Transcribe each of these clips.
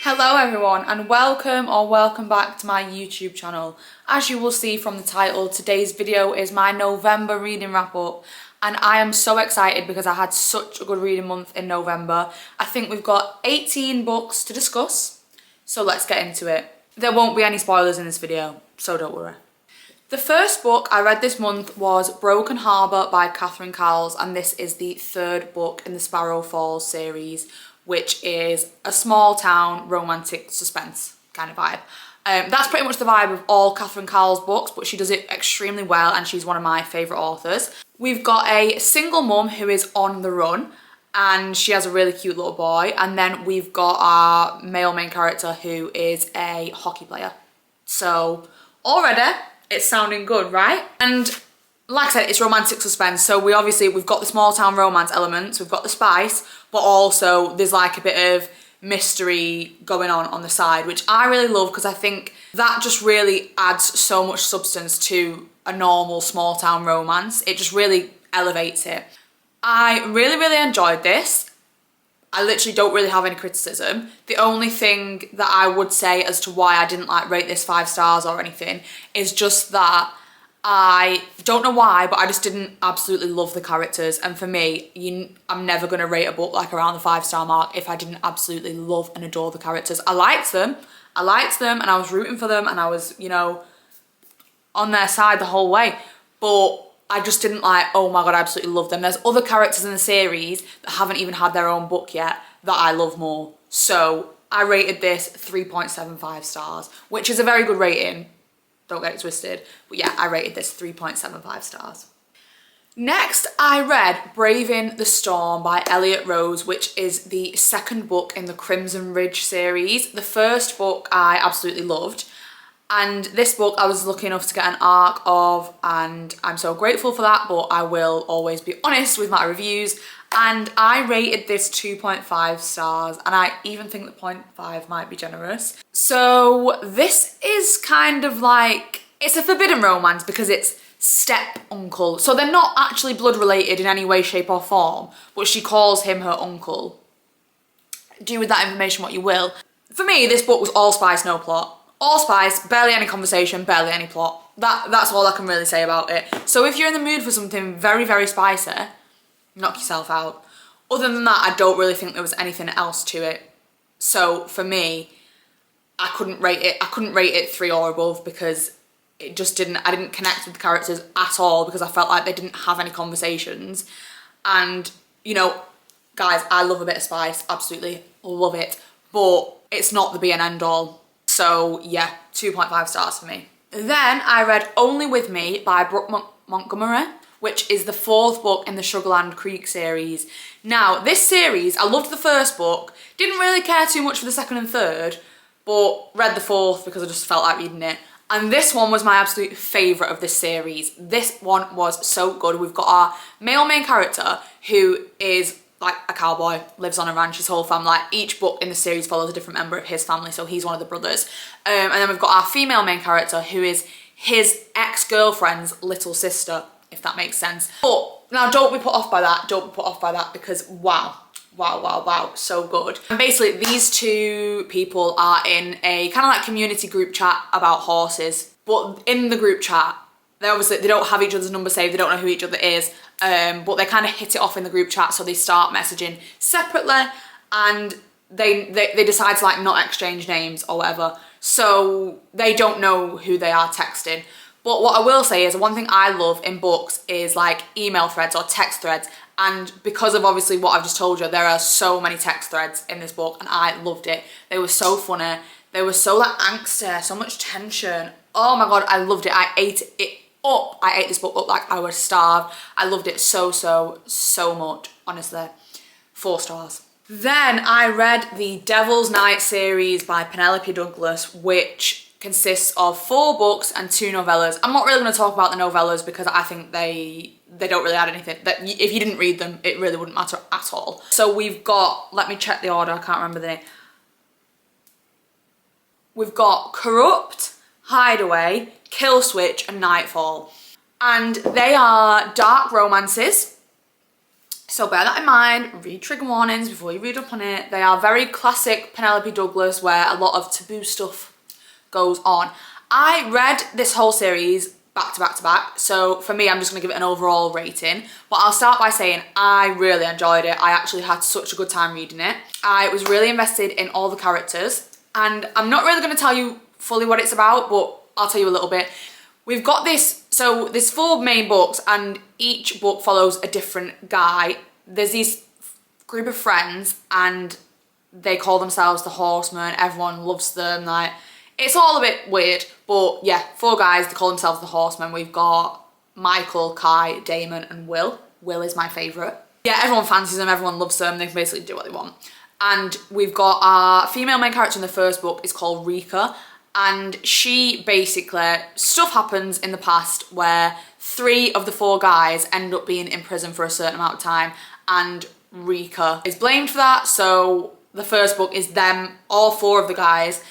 Hello everyone and welcome back to my YouTube channel. As you will see from the title, today's video is my November reading wrap up and I am so excited because I had such a good reading month in November. I think we've got 18 books to discuss, so let's get into it. There won't be any spoilers in this video, so don't worry. The first book I read this month was Broken Harbour by Catherine Cowles, and this is the third book in the Sparrow Falls series, which is a small town romantic suspense kind of vibe. That's pretty much the vibe of all Catherine Cowles books, but she does it extremely well and she's one of my favourite authors. We've got a single mum who is on the run and she has a really cute little boy, and then we've got our male main character who is a hockey player. So already it's sounding good, right? And like I said, it's romantic suspense, so we've got the small town romance elements, we've got the spice, but also there's like a bit of mystery going on the side, which I really love because I think that just really adds so much substance to a normal small town romance. It just really elevates it. I really enjoyed this. I literally don't really have any criticism. The only thing that I would say as to why I didn't rate this 5 stars or anything is just that I don't know why, but I just didn't absolutely love the characters. And for me, I'm never going to rate a book around the 5-star mark if I didn't absolutely love and adore the characters. I liked them and I was rooting for them and I was, on their side the whole way. But I just didn't oh my god, I absolutely love them. There's other characters in the series that haven't even had their own book yet that I love more. So I rated this 3.75 stars, which is a very good rating. Don't get it twisted. But yeah, I rated this 3.75 stars. Next, I read Braving the Storm by Elliot Rose, which is the second book in the Crimson Ridge series. The first book I absolutely loved. And this book I was lucky enough to get an arc of, and I'm so grateful for that, but I will always be honest with my reviews. And I rated this 2.5 stars, and I even think that 0.5 might be generous. So this is kind of it's a forbidden romance because it's step uncle. So they're not actually blood related in any way, shape or form, but she calls him her uncle. Do with that information what you will. For me, this book was all spice, no plot. All spice, barely any conversation, barely any plot. That's all I can really say about it. So if you're in the mood for something very spicy, knock yourself out. Other than that, I don't really think there was anything else to it. So for me, I couldn't rate it 3 or above because it just I didn't connect with the characters at all because I felt like they didn't have any conversations. And, guys, I love a bit of spice, absolutely love it, but it's not the be and end all. So yeah, 2.5 stars for me. Then I read Only With Me by Brooke Montgomery, which is the 4th book in the Sugarland Creek series. Now, this series, I loved the first book, didn't really care too much for the 2nd and 3rd, but read the 4th because I just felt like reading it. And this one was my absolute favourite of this series. This one was so good. We've got our male main character who is a cowboy, lives on a ranch, his whole family. Each book in the series follows a different member of his family, so he's one of the brothers. And then we've got our female main character who is his ex-girlfriend's little sister, if that makes sense. But now don't be put off by that, because wow, so good. And basically these two people are in a kind of community group chat about horses, but in the group chat, they don't have each other's number saved, they don't know who each other is, but they kind of hit it off in the group chat, so they start messaging separately and they decide to not exchange names or whatever, so they don't know who they are texting. But what I will say is one thing I love in books is email threads or text threads, and because of obviously what I've just told you, there are so many text threads in this book and I loved it. They were so funny, they were so angsty, so much tension. Oh my god, I loved it. I ate it up. I ate this book up like I was starved. I loved it so much, honestly. 4 stars. Then I read the Devil's Night series by Penelope Douglas, which consists of 4 books and 2 novellas. I'm not really going to talk about the novellas because I think they don't really add anything. That if you didn't read them, it really wouldn't matter at all. So we've got, let me check the order, I can't remember the name. We've got Corrupt, Hideaway, Kill Switch and Nightfall. And they are dark romances. So bear that in mind, read trigger warnings before you read up on it. They are very classic Penelope Douglas where a lot of taboo stuff goes on. I read this whole series back to back to back, so for me I'm just going to give it an overall rating, but I'll start by saying I really enjoyed it. I actually had such a good time reading it. I was really invested in all the characters, and I'm not really going to tell you fully what it's about, but I'll tell you a little bit. We've got this, so there's 4 main books and each book follows a different guy. There's these group of friends and they call themselves the Horsemen. Everyone loves them, like, it's all a bit weird, but yeah, 4 guys, they call themselves the Horsemen. We've got Michael, Kai, Damon, and Will. Will is my favourite. Yeah, everyone fancies them, everyone loves them, they can basically do what they want. And we've got our female main character in the first book is called Rika, and she basically, stuff happens in the past where 3 of the 4 guys end up being in prison for a certain amount of time, and Rika is blamed for that. So the first book is them, all 4 of the guys,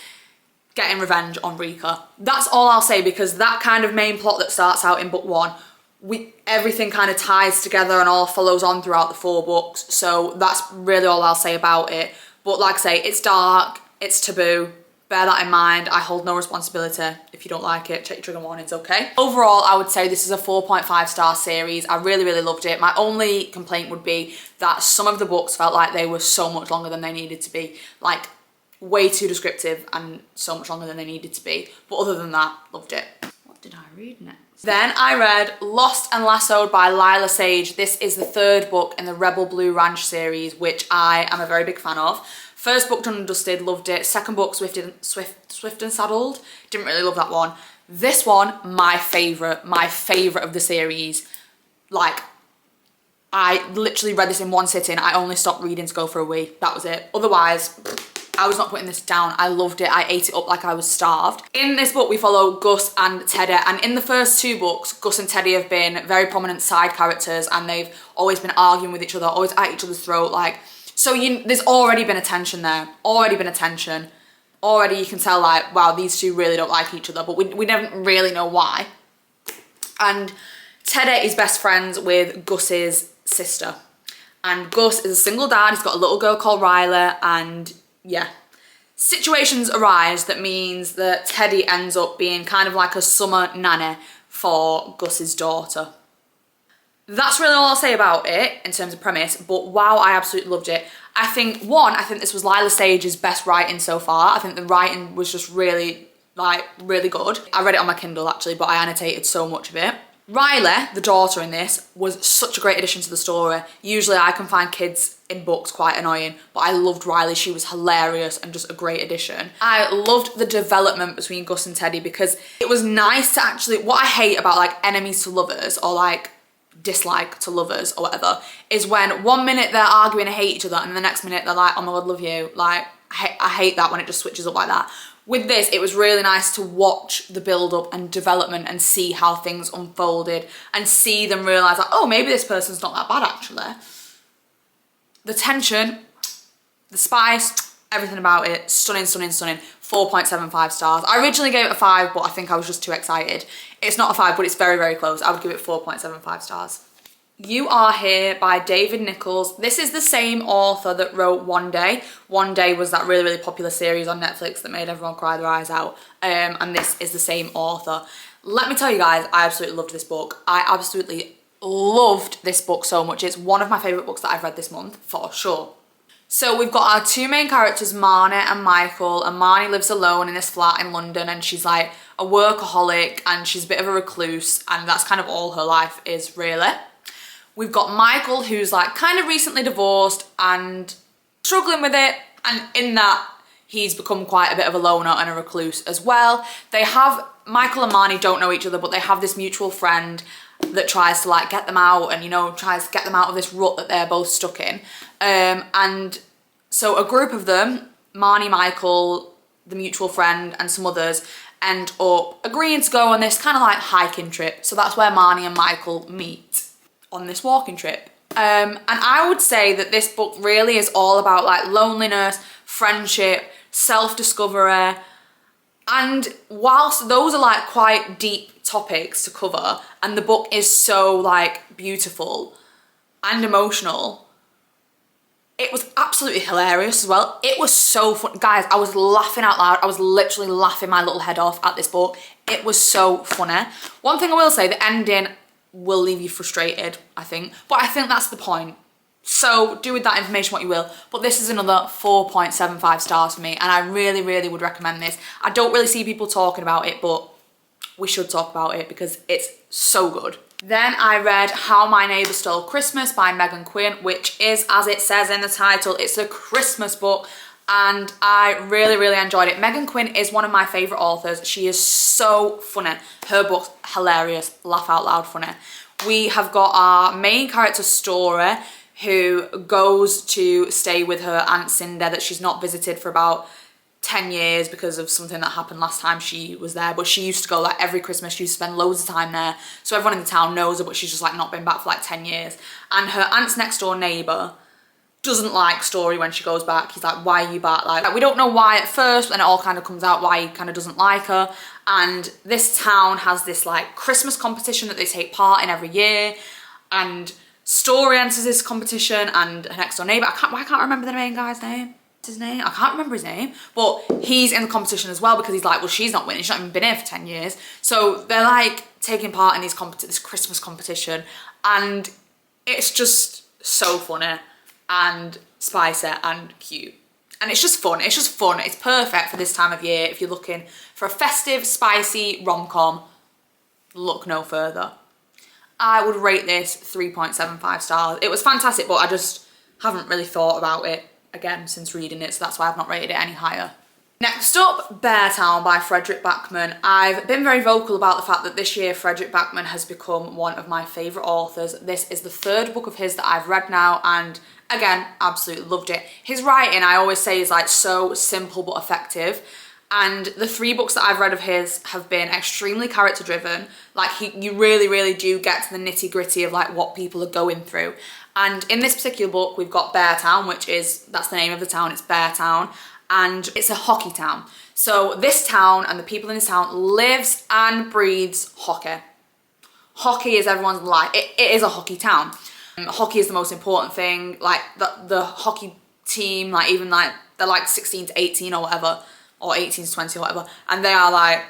getting revenge on Rika. That's all I'll say, because that kind of main plot that starts out in book 1, everything kind of ties together and all follows on throughout the 4 books. So that's really all I'll say about it. But like I say, it's dark, it's taboo. Bear that in mind. I hold no responsibility. If you don't like it, check your trigger warnings, okay? Overall, I would say this is a 4.5 star series. I really, really loved it. My only complaint would be that some of the books felt like they were so much longer than they needed to be. Like, way too descriptive and so much longer than they needed to be. But other than that, loved it. What did I read next? Then I read Lost and Lassoed by Lila Sage. This is the 3rd book in the Rebel Blue Ranch series, which I am a very big fan of. First book, Done and Dusted, loved it. Second book, Swift and Saddled, didn't really love that one. This one, my favourite of the series. Like, I literally read this in one sitting. I only stopped reading to go for a wee. That was it. Otherwise, I was not putting this down. I loved it. I ate it up like I was starved. In this book, we follow Gus and Teddy. And in the first 2 books, Gus and Teddy have been very prominent side characters and they've always been arguing with each other, always at each other's throat. Like, so there's already been a tension there. Already been a tension. Already you can tell, like, wow, these 2 really don't like each other, but we don't really know why. And Teddy is best friends with Gus's sister. And Gus is a single dad. He's got a little girl called Riley, and yeah, situations arise that means that Teddy ends up being kind of like a summer nanny for Gus's daughter. That's really all I'll say about it in terms of premise, but wow, I absolutely loved it. I think this was Lila Sage's best writing so far. I think the writing was just really, like, really good. I read it on my Kindle actually, but I annotated so much of it. Riley, the daughter in this, was such a great addition to the story. Usually I can find kids in books quite annoying, but I loved Riley. She was hilarious and just a great addition. I loved the development between Gus and Teddy because it was nice to actually, what I hate about like enemies to lovers or like dislike to lovers or whatever, is when one minute they're arguing and hate each other and the next minute they're like, oh my god, love you. Like, I hate that when it just switches up like that. With this, it was really nice to watch the build-up and development and see how things unfolded and see them realise, like, oh, maybe this person's not that bad, actually. The tension, the spice, everything about it, stunning, stunning, stunning. 4.75 stars. I originally gave it a 5, but I think I was just too excited. It's not a 5, but it's very, very close. I would give it 4.75 stars. You Are Here by David Nichols. This is the same author that wrote One Day. One Day was that really, really popular series on Netflix that made everyone cry their eyes out. And this is the same author. Let me tell you guys, I absolutely loved this book. I absolutely loved this book so much. It's one of my favourite books that I've read this month, for sure. So we've got our 2 main characters, Marnie and Michael, and Marnie lives alone in this flat in London and she's like a workaholic and she's a bit of a recluse and that's kind of all her life is really. We've got Michael who's like kind of recently divorced and struggling with it, and in that he's become quite a bit of a loner and a recluse as well. Michael and Marnie don't know each other, but they have this mutual friend that tries to like get them out and, you know, tries to get them out of this rut that they're both stuck in. And so a group of them, Marnie, Michael, the mutual friend and some others, end up agreeing to go on this kind of like hiking trip. So that's where Marnie and Michael meet, on this walking trip. And I would say that this book really is all about like loneliness, friendship, self-discovery. And whilst those are like quite deep topics to cover and the book is so like beautiful, and emotional. It was absolutely hilarious as well. It was so fun. Guys, I was laughing out loud. I was literally laughing my little head off at this book. It was so funny. One thing I will say, the ending will leave you frustrated, I think. But I think that's the point. So do with that information what you will. But this is another 4.75 stars for me. And I really, really would recommend this. I don't really see people talking about it, but we should talk about it because it's so good. Then I read How My Neighbour Stole Christmas by Megan Quinn, which is, as it says in the title, it's a Christmas book, and I really, really enjoyed it. Megan Quinn is one of my favourite authors. She is so funny. Her book's hilarious, laugh out loud funny. We have got our main character, Story, who goes to stay with her Aunt Cinder that she's not visited for about 10 years because of something that happened last time she was there, but she used to go like every Christmas. She used to spend loads of time there, so everyone in the town knows her, but she's just like not been back for like 10 years. And her aunt's next door neighbour doesn't like Story when she goes back. He's like, why are you back? Like we don't know why at first, but then it all kind of comes out why he kind of doesn't like her. And this town has this like Christmas competition that they take part in every year, and Story enters this competition, and her next door neighbour, I can't remember the main guy's name. His name? I can't remember his name, but he's in the competition as well because he's like, well, she's not winning. She's not even been here for 10 years. So they're like taking part in this Christmas competition, and it's just so funny and spicy and cute. And it's just fun. It's just fun. It's perfect for this time of year. If you're looking for a festive, spicy rom-com, look no further. I would rate this 3.75 stars. It was fantastic, but I just haven't really thought about it again since reading it, so that's why I've not rated it any higher. Next up, Beartown by Fredrik Backman. I've been very vocal about the fact that this year Fredrik Backman has become one of my favourite authors. This is the third book of his that I've read now, and again, absolutely loved it. His writing, I always say, is like so simple but effective. And the 3 books that I've read of his have been extremely character driven. Like you really, really do get to the nitty gritty of like what people are going through. And in this particular book, we've got Beartown, that's the name of the town, it's Beartown, and it's a hockey town. So this town and the people in this town lives and breathes hockey. Hockey is everyone's life. It is a hockey town. Hockey is the most important thing. Like the hockey team, like even like they're like 16 to 18 or whatever, or 18 to 20 or whatever, and they are like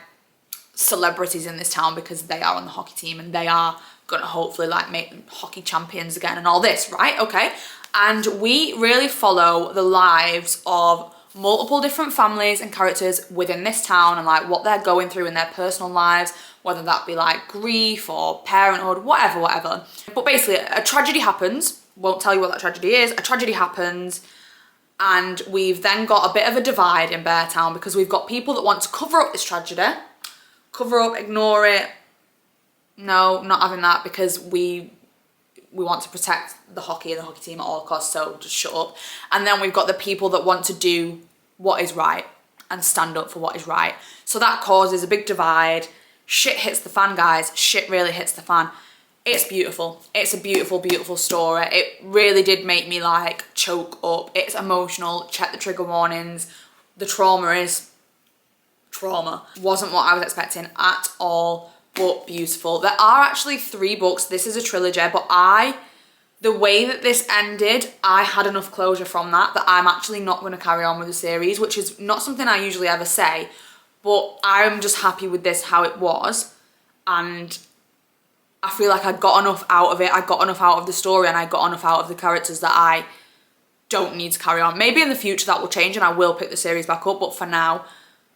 celebrities in this town because they are on the hockey team and they are gonna hopefully like make them hockey champions again and all this, right? Okay. And we really follow the lives of multiple different families and characters within this town and like what they're going through in their personal lives, whether that be like grief or parenthood, whatever. But basically a tragedy happens. Won't tell you what that tragedy is. A tragedy happens, and we've then got a bit of a divide in Beartown because we've got people that want to cover up this tragedy, ignore it. No, not having that because we want to protect the hockey and the hockey team at all costs, so just shut up. And then we've got the people that want to do what is right and stand up for what is right. So that causes a big divide. Shit hits the fan, guys. Shit really hits the fan. It's beautiful. It's a beautiful, beautiful story. It really did make me like choke up. It's emotional. Check the trigger warnings. The trauma is trauma. Wasn't what I was expecting at all, but beautiful. There are actually 3 books. This is a trilogy, but the way that this ended, I had enough closure from that I'm actually not going to carry on with the series, which is not something I usually ever say, but I'm just happy with this how it was, and I feel like I got enough out of it. I got enough out of the story, and I got enough out of the characters that I don't need to carry on. Maybe in the future that will change and I will pick the series back up, but for now,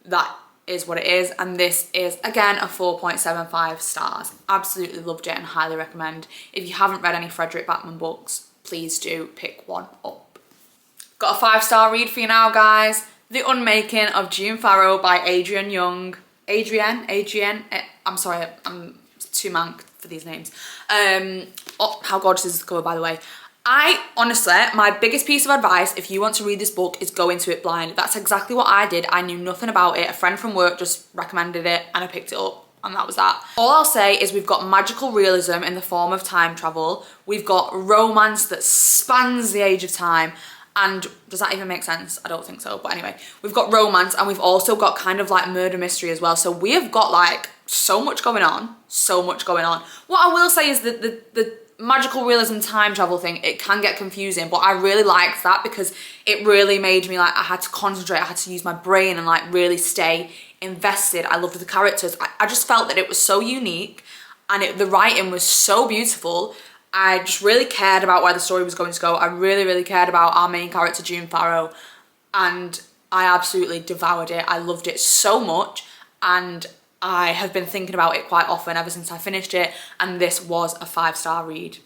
that is what it is. And this is, again, a 4.75 stars. Absolutely loved it and highly recommend. If you haven't read any Fredrik Backman books, please do pick one up. Got a 5-star read for you now, guys. The Unmaking of June Farrow by Adrienne Young. Adrienne? I'm sorry, I'm too mank for these names. Oh, how gorgeous is this cover, by the way. Honestly, my biggest piece of advice if you want to read this book is go into it blind. That's exactly what I did. I knew nothing about it. A friend from work just recommended it and I picked it up, and that was that. All I'll say is we've got magical realism in the form of time travel. We've got romance that spans the age of time. And does that even make sense? I don't think so. But anyway, we've got romance and we've also got kind of like murder mystery as well. So we have got like so much going on. What I will say is that the magical realism time travel thing, it can get confusing, but I really liked that because it really made me like, I had to concentrate, I had to use my brain and like really stay invested. I loved the characters. I just felt that it was so unique and the writing was so beautiful. I just really cared about where the story was going to go. I really cared about our main character, June Farrow, and I absolutely devoured it. I loved it so much, and I have been thinking about it quite often ever since I finished it, and this was a 5-star read.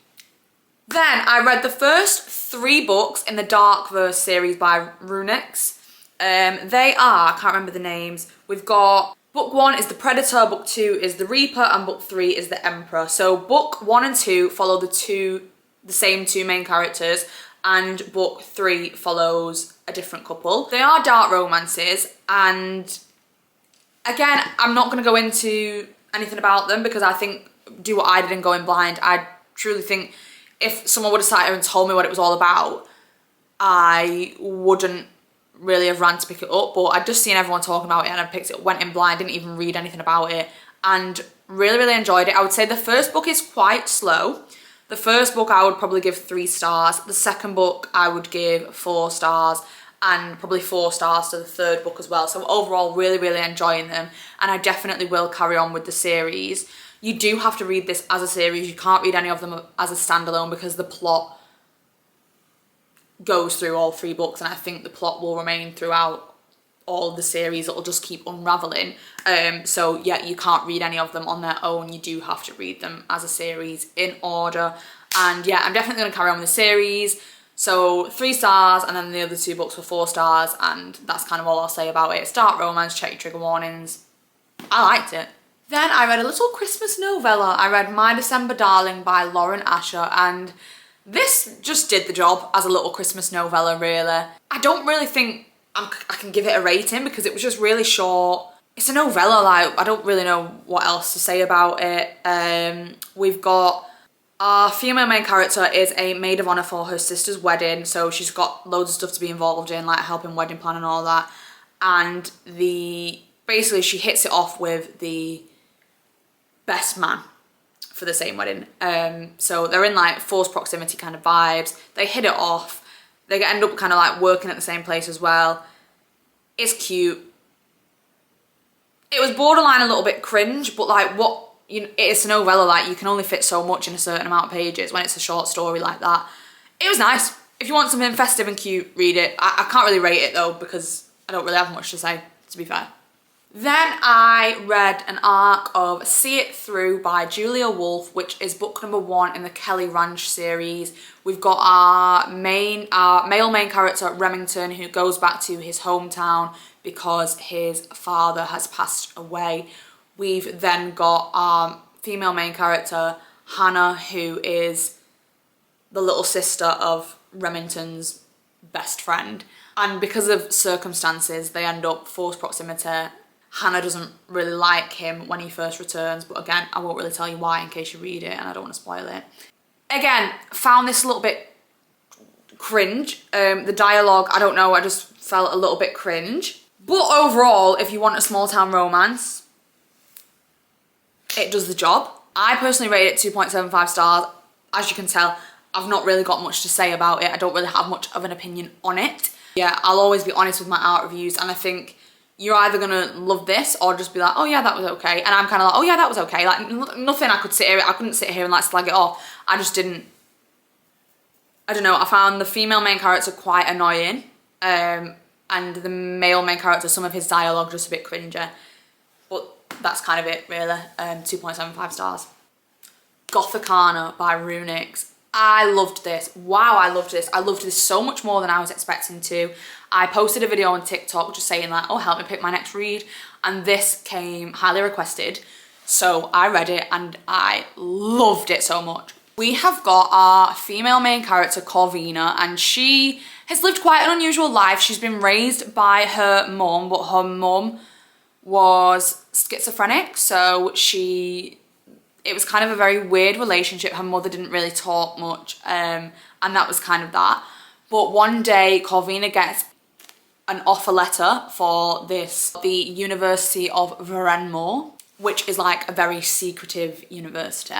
Then I read the first 3 books in the Dark Verse series by Runix. They are, I can't remember the names. We've got book 1 is the Predator, book 2 is the Reaper, and book 3 is the Emperor. So book 1 and 2 follow the same 2 main characters, and book 3 follows a different couple. They are dark romances, and again, I'm not going to go into anything about them because I think, do what I did in Going Blind. I truly think if someone would have sat here and told me what it was all about, I wouldn't really have ran to pick it up, but I'd just seen everyone talking about it and I picked it up, went in blind, didn't even read anything about it, and really enjoyed it. I would say the first book is quite slow. The first book I would probably give 3 stars. The second book I would give 4 stars, and probably 4 stars to the third book as well. So overall, really enjoying them, and I definitely will carry on with the series. You do have to read this as a series. You can't read any of them as a standalone because the plot goes through all 3 books, and I think the plot will remain throughout all of the series. It'll just keep unraveling. So yeah, you can't read any of them on their own. You do have to read them as a series in order. And yeah, I'm definitely going to carry on with the series. So 3 stars, and then the other 2 books were 4 stars, and that's kind of all I'll say about it. It's dark romance, check your trigger warnings. I liked it. Then I read a little Christmas novella. I read My December Darling by Lauren Asher, and this just did the job as a little Christmas novella, really. I don't really think I can give it a rating because it was just really short. It's a novella, like, I don't really know what else to say about it. We've got our female main character is a maid of honour for her sister's wedding, so she's got loads of stuff to be involved in, like helping wedding plan and all that. And basically she hits it off with the best man for the same wedding. So they're in like forced proximity kind of vibes. They hit it off. They end up kind of like working at the same place as well. It's cute. It was borderline a little bit cringe, but like it's a novella, like you can only fit so much in a certain amount of pages when it's a short story like that. It was nice. If you want something festive and cute, read it. I can't really rate it though because I don't really have much to say, to be fair. Then I read an arc of See It Through by Julia Wolfe, which is book number 1 in the Kelly Ranch series. We've got our male main character, Remington, who goes back to his hometown because his father has passed away. We've then got our female main character, Hannah, who is the little sister of Remington's best friend. And because of circumstances, they end up forced proximity. Hannah doesn't really like him when he first returns, but again, I won't really tell you why in case you read it and I don't want to spoil it. Again, found this a little bit cringe. The dialogue, I don't know, I just felt a little bit cringe. But overall, if you want a small town romance, it does the job. I personally rate it 2.75 stars. As you can tell, I've not really got much to say about it. I don't really have much of an opinion on it. Yeah, I'll always be honest with my art reviews, and I think you're either gonna love this or just be like, oh yeah, that was okay. And I'm kind of like, oh yeah, that was okay. Like nothing I couldn't sit here and like slag it off. I just didn't, I don't know, I found the female main character quite annoying. And the male main character, some of his dialogue just a bit cringer. But that's kind of it really, 2.75 stars. Gothikana by Runix. I loved this. Wow, I loved this. I loved this so much more than I was expecting to. I posted a video on TikTok just saying like, oh, help me pick my next read. And this came highly requested. So I read it and I loved it so much. We have got our female main character, Corvina, and she has lived quite an unusual life. She's been raised by her mum, but her mum was schizophrenic. So it was kind of a very weird relationship. Her mother didn't really talk much, and that was kind of that. But one day, Corvina gets an offer letter for the University of Varennes, which is like a very secretive university.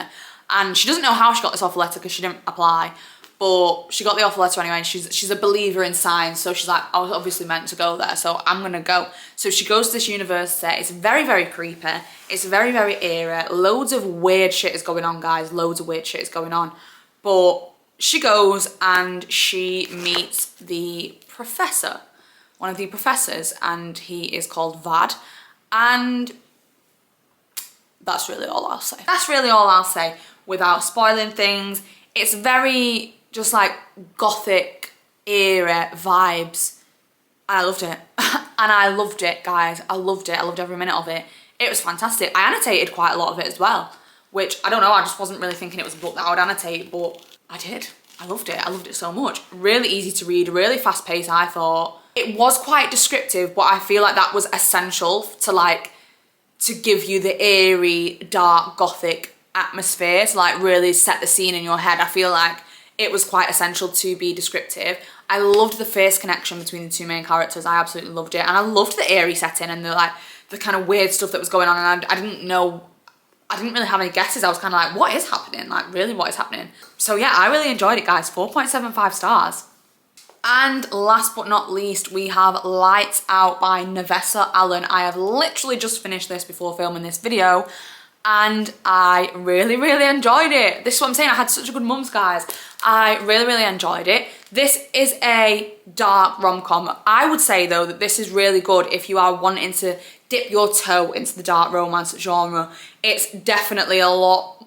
And she doesn't know how she got this offer letter because she didn't apply. But she got the offer letter anyway, and she's a believer in science, so she's like, I was obviously meant to go there, so I'm gonna go. So she goes to this university. It's very, very creepy. It's very, very eerie. Loads of weird shit is going on, guys. Loads of weird shit is going on. But she goes and she meets the professor, one of the professors, and he is called Vad. And that's really all I'll say. That's really all I'll say without spoiling things. It's very just like gothic era vibes, and I loved it. And I loved it, guys. I loved it. I loved every minute of it. It was fantastic. I annotated quite a lot of it as well, which I don't know, I just wasn't really thinking it was a book that I would annotate, but I did. I loved it. I loved it so much. Really easy to read, really fast paced, I thought. It was quite descriptive, but I feel like that was essential to give you the eerie, dark, gothic atmosphere, to like really set the scene in your head. I feel like it was quite essential to be descriptive. I loved the face connection between the two main characters. I absolutely loved it. And I loved the eerie setting and the kind of weird stuff that was going on. And I didn't really have any guesses. I was kind of like, what is happening? Like, really, what is happening? So yeah, I really enjoyed it, guys. 4.75 stars. And last but not least, we have Lights Out by Novessa Allen. I have literally just finished this before filming this video, and I really, really enjoyed it. This is what I'm saying, I had such a good month, guys. I really, really enjoyed it. This is a dark rom-com. I would say, though, that this is really good if you are wanting to dip your toe into the dark romance genre. It's definitely a lot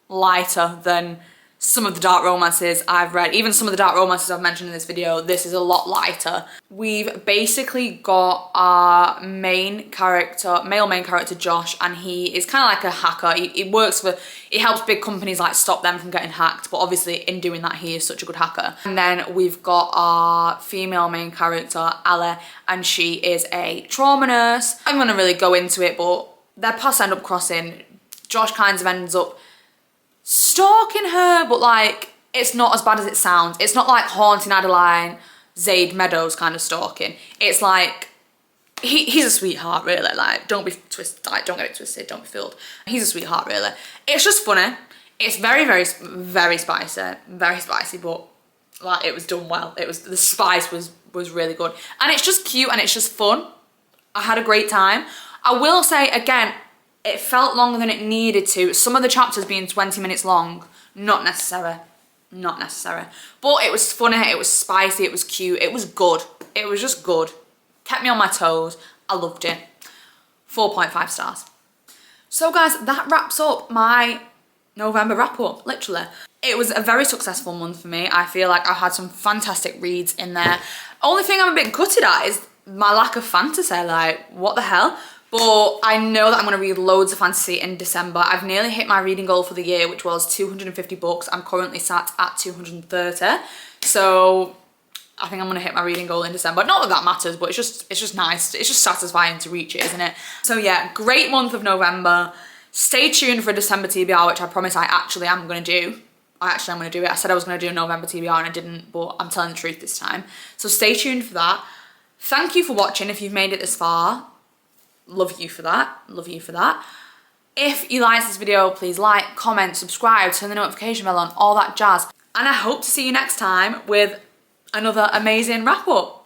lighter than some of the dark romances I've read. Even some of the dark romances I've mentioned in this video, this is a lot lighter. We've basically got our main character, male main character, Josh, and he is kind of like a hacker. He helps big companies like stop them from getting hacked, but obviously in doing that he is such a good hacker. And then we've got our female main character, Ale, and she is a trauma nurse. I'm gonna really go into it, but their paths end up crossing. Josh kind of ends up stalking her, but like it's not as bad as it sounds. It's not like Haunting Adeline, Zaid Meadows kind of stalking. It's like he's a sweetheart, really. Like, don't be twisted, like, don't get it twisted, don't be fooled. He's a sweetheart, really. It's just funny. It's very, very, very spicy, but like it was done well. The spice was really good, and it's just cute and it's just fun. I had a great time. I will say again, it felt longer than it needed to. Some of the chapters being 20 minutes long, not necessary. But it was funny, it was spicy, it was cute, it was good. It was just good. Kept me on my toes. I loved it. 4.5 stars. So guys, that wraps up my November wrap up, literally. It was a very successful month for me. I feel like I had some fantastic reads in there. Only thing I'm a bit gutted at is my lack of fantasy. Like, what the hell? But I know that I'm going to read loads of fantasy in December. I've nearly hit my reading goal for the year, which was 250 books. I'm currently sat at 230. So I think I'm going to hit my reading goal in December. Not that that matters, but it's just nice. It's just satisfying to reach it, isn't it? So yeah, great month of November. Stay tuned for a December TBR, which I promise I actually am going to do. I'm going to do it. I said I was going to do a November TBR and I didn't, but I'm telling the truth this time. So stay tuned for that. Thank you for watching if you've made it this far. Love you for that. Love you for that. If you liked this video, please like, comment, subscribe, turn the notification bell on, all that jazz. And I hope to see you next time with another amazing wrap up.